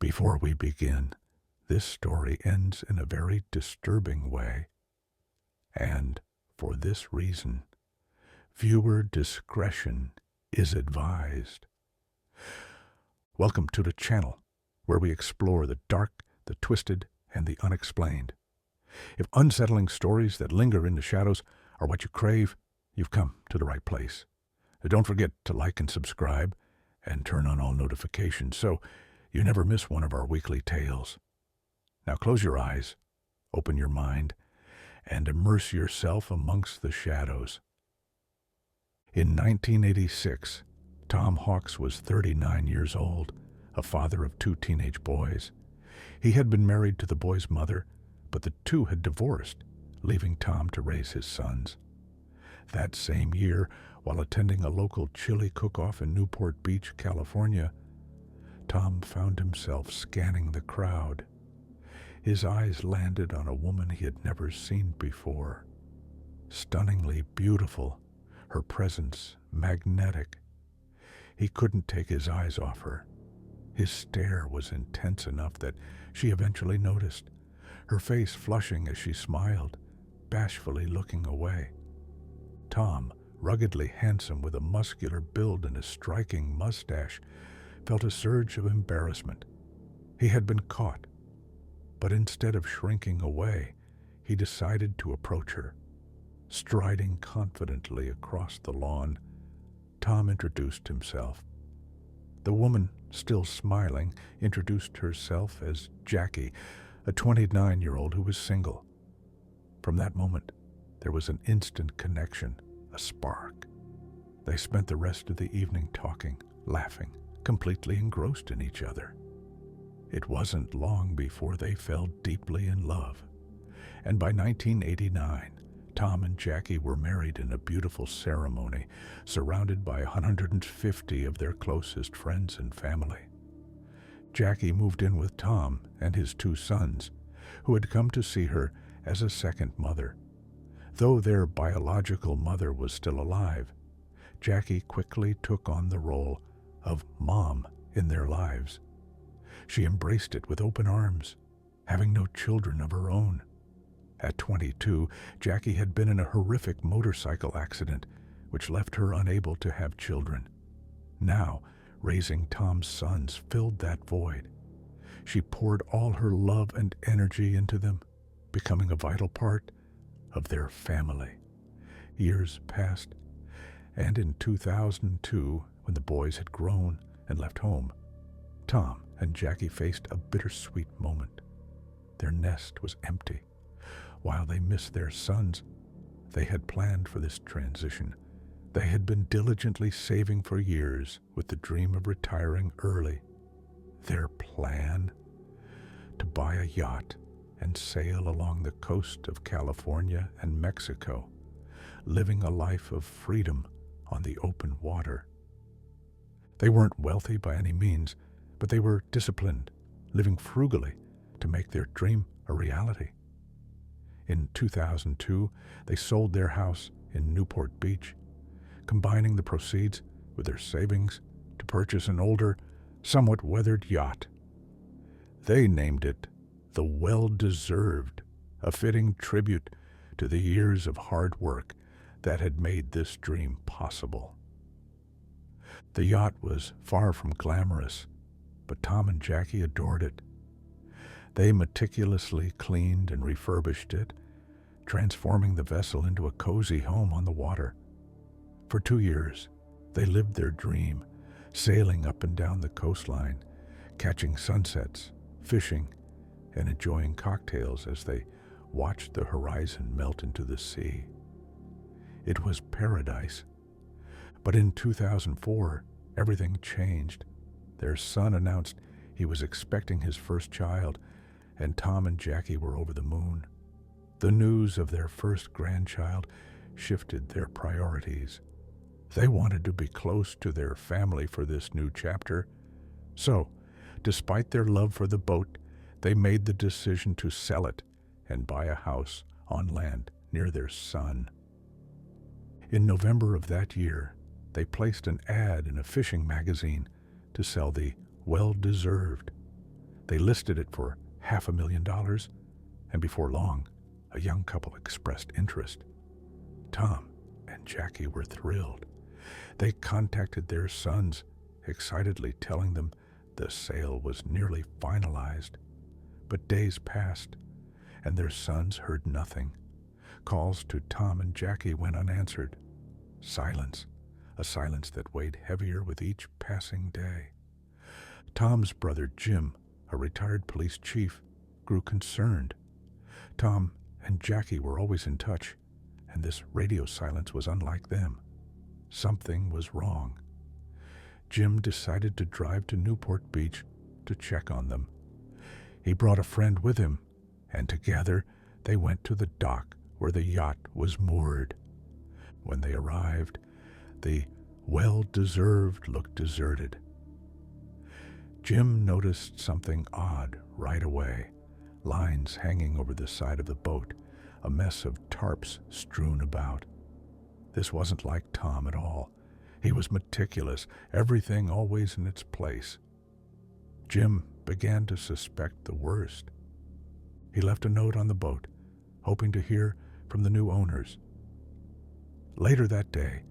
Before we begin, this story ends in a very disturbing way, and for this reason, viewer discretion is advised. Welcome to the channel where we explore the dark, the twisted, and the unexplained. If unsettling stories that linger in the shadows are what you crave, you've come to the right place. Don't forget to like and subscribe and turn on all notifications so you never miss one of our weekly tales. Now close your eyes, open your mind, and immerse yourself amongst the shadows. In 1986, Tom Hawks was 39 years old, a father of 2 teenage boys. He had been married to the boys' mother, but the two had divorced, leaving Tom to raise his sons. That same year, while attending a local chili cook-off in Newport Beach, California, Tom found himself scanning the crowd. His eyes landed on a woman he had never seen before. Stunningly beautiful, her presence magnetic. He couldn't take his eyes off her. His stare was intense enough that she eventually noticed, her face flushing as she smiled, bashfully looking away. Tom, ruggedly handsome with a muscular build and a striking mustache, felt a surge of embarrassment. He had been caught, but instead of shrinking away, he decided to approach her. Striding confidently across the lawn, Tom introduced himself. The woman, still smiling, introduced herself as Jackie, a 29-year-old who was single. From that moment, there was an instant connection, a spark. They spent the rest of the evening talking, laughing, completely engrossed in each other. It wasn't long before they fell deeply in love, and by 1989, Tom and Jackie were married in a beautiful ceremony, surrounded by 150 of their closest friends and family. Jackie moved in with Tom and his 2 sons, who had come to see her as a second mother. Though their biological mother was still alive, Jackie quickly took on the role of mom in their lives. She embraced it with open arms, having no children of her own. At 22, Jackie had been in a horrific motorcycle accident, which left her unable to have children. Now, raising Tom's sons filled that void. She poured all her love and energy into them, becoming a vital part of their family. Years passed, and in 2002, when the boys had grown and left home, Tom and Jackie faced a bittersweet moment. Their nest was empty. While they missed their sons, they had planned for this transition. They had been diligently saving for years with the dream of retiring early. Their plan? To buy a yacht and sail along the coast of California and Mexico, living a life of freedom on the open water. They weren't wealthy by any means, but they were disciplined, living frugally to make their dream a reality. In 2002, they sold their house in Newport Beach, combining the proceeds with their savings to purchase an older, somewhat weathered yacht. They named it the Well-Deserved, a fitting tribute to the years of hard work that had made this dream possible. The yacht was far from glamorous, but Tom and Jackie adored it. They meticulously cleaned and refurbished it, transforming the vessel into a cozy home on the water. For 2 years, they lived their dream, sailing up and down the coastline, catching sunsets, fishing, and enjoying cocktails as they watched the horizon melt into the sea. It was paradise. But in 2004, everything changed. Their son announced he was expecting his first child, and Tom and Jackie were over the moon. The news of their first grandchild shifted their priorities. They wanted to be close to their family for this new chapter. So, despite their love for the boat, they made the decision to sell it and buy a house on land near their son. In November of that year, they placed an ad in a fishing magazine to sell the Well-Deserved. They listed it for $500,000, and before long, a young couple expressed interest. Tom and Jackie were thrilled. They contacted their sons, excitedly telling them the sale was nearly finalized. But days passed, and their sons heard nothing. Calls to Tom and Jackie went unanswered. Silence, a silence that weighed heavier with each passing day. Tom's brother Jim, a retired police chief, grew concerned. Tom and Jackie were always in touch, and this radio silence was unlike them. Something was wrong. Jim decided to drive to Newport Beach to check on them. He brought a friend with him, and together they went to the dock where the yacht was moored. When they arrived, the well-deserved looked deserted. Jim noticed something odd right away. Lines hanging over the side of the boat, a mess of tarps strewn about. This wasn't like Tom at all. He was meticulous, everything always in its place. Jim began to suspect the worst. He left a note on the boat, hoping to hear from the new owners. Later that day,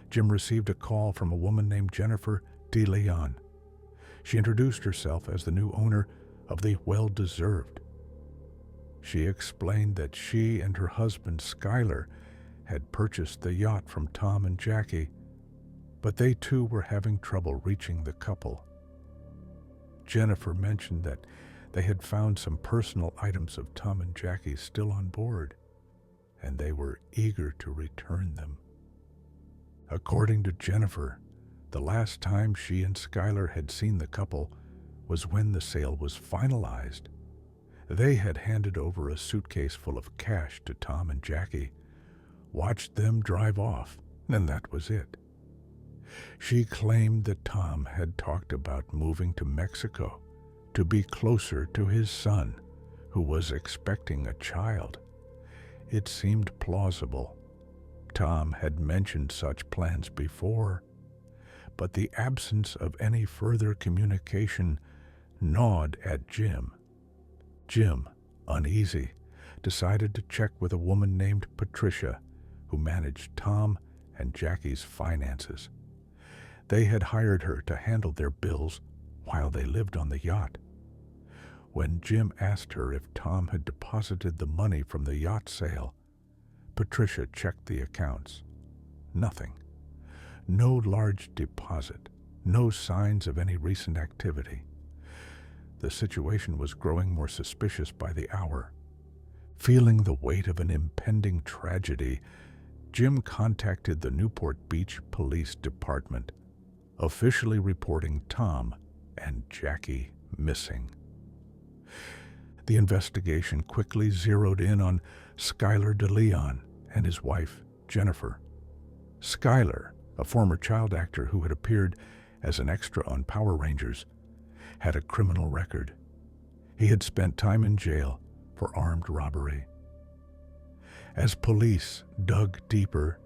Jim received a call from a woman named Jennifer DeLeon. She introduced herself as the new owner of the Well-Deserved. She explained that she and her husband, Skylar, had purchased the yacht from Tom and Jackie, but they too were having trouble reaching the couple. Jennifer mentioned that they had found some personal items of Tom and Jackie still on board, and they were eager to return them. According to Jennifer, the last time she and Skylar had seen the couple was when the sale was finalized. They had handed over a suitcase full of cash to Tom and Jackie, watched them drive off, and that was it. She claimed that Tom had talked about moving to Mexico to be closer to his son, who was expecting a child. It seemed plausible. Tom had mentioned such plans before, but the absence of any further communication gnawed at Jim. Jim, uneasy, decided to check with a woman named Patricia, who managed Tom and Jackie's finances. They had hired her to handle their bills while they lived on the yacht. When Jim asked her if Tom had deposited the money from the yacht sale, Patricia checked the accounts. Nothing. No large deposit. No signs of any recent activity. The situation was growing more suspicious by the hour. Feeling the weight of an impending tragedy, Jim contacted the Newport Beach Police Department, officially reporting Tom and Jackie missing. The investigation quickly zeroed in on Skylar DeLeon and his wife, Jennifer. Skylar, a former child actor who had appeared as an extra on Power Rangers, had a criminal record. He had spent time in jail for armed robbery. As police dug deeper,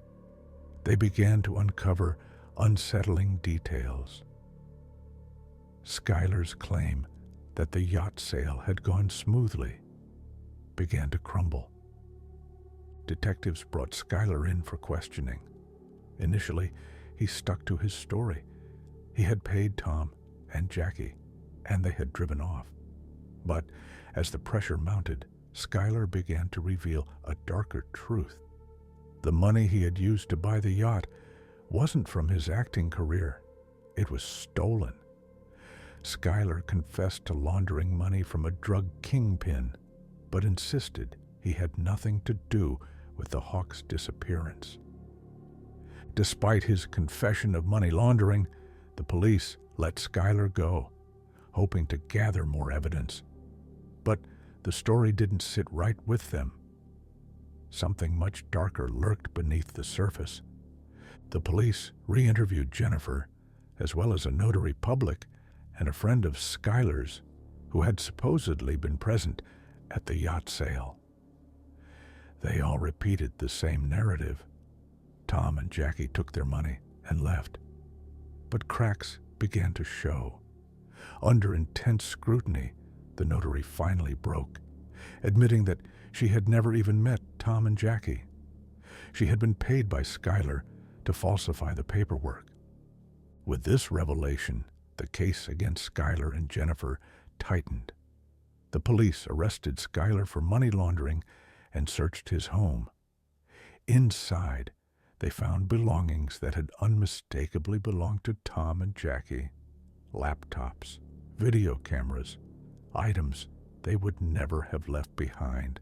they began to uncover unsettling details. Skylar's claim that the yacht sale had gone smoothly began to crumble. Detectives brought Skylar in for questioning. Initially, he stuck to his story. He had paid Tom and Jackie, and they had driven off. But as the pressure mounted, Skylar began to reveal a darker truth. The money he had used to buy the yacht wasn't from his acting career. It was stolen. Skylar confessed to laundering money from a drug kingpin, but insisted he had nothing to do with the Hawks' disappearance. Despite his confession of money laundering, the police let Skylar go, hoping to gather more evidence. But the story didn't sit right with them. Something much darker lurked beneath the surface. The police re-interviewed Jennifer, as well as a notary public and a friend of Skylar's who had supposedly been present at the yacht sale. They all repeated the same narrative. Tom and Jackie took their money and left. But cracks began to show. Under intense scrutiny, the notary finally broke, admitting that she had never even met Tom and Jackie. She had been paid by Schuyler to falsify the paperwork. With this revelation, the case against Schuyler and Jennifer tightened. The police arrested Schuyler for money laundering and searched his home. Inside, they found belongings that had unmistakably belonged to Tom and Jackie. Laptops, video cameras, items they would never have left behind.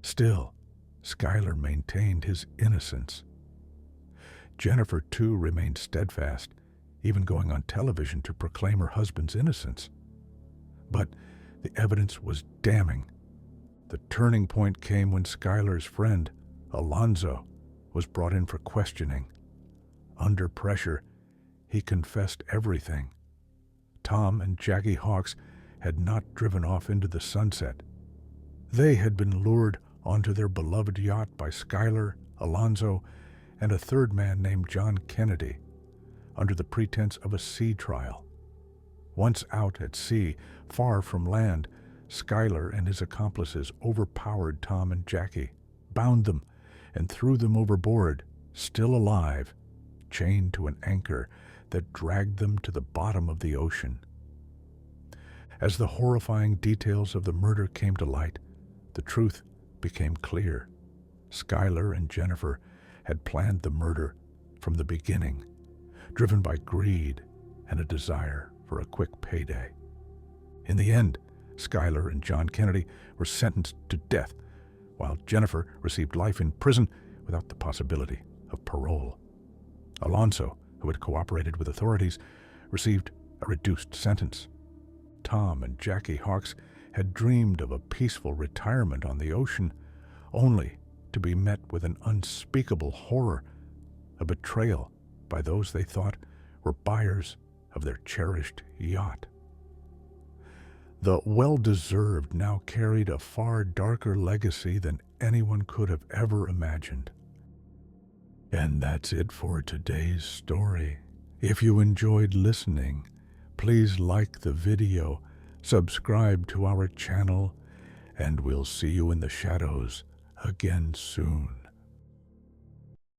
Still, Schuyler maintained his innocence. Jennifer, too, remained steadfast, even going on television to proclaim her husband's innocence. But the evidence was damning. The turning point came when Schuyler's friend, Alonzo, was brought in for questioning. Under pressure, he confessed everything. Tom and Jackie Hawks had not driven off into the sunset. They had been lured onto their beloved yacht by Schuyler, Alonzo, and a third man named John Kennedy, under the pretense of a sea trial. Once out at sea, far from land, Schuyler and his accomplices overpowered Tom and Jackie, bound them, and threw them overboard, still alive, chained to an anchor that dragged them to the bottom of the ocean. As the horrifying details of the murder came to light, the truth became clear. Schuyler and Jennifer had planned the murder from the beginning, driven by greed and a desire for a quick payday. In the end, Schuyler and John Kennedy were sentenced to death, while Jennifer received life in prison without the possibility of parole. Alonzo, who had cooperated with authorities, received a reduced sentence. Tom and Jackie Hawks had dreamed of a peaceful retirement on the ocean, only to be met with an unspeakable horror, a betrayal by those they thought were buyers of their cherished yacht. The well-deserved now carried a far darker legacy than anyone could have ever imagined. And that's it for today's story. If you enjoyed listening, please like the video, subscribe to our channel, and we'll see you in the shadows again soon.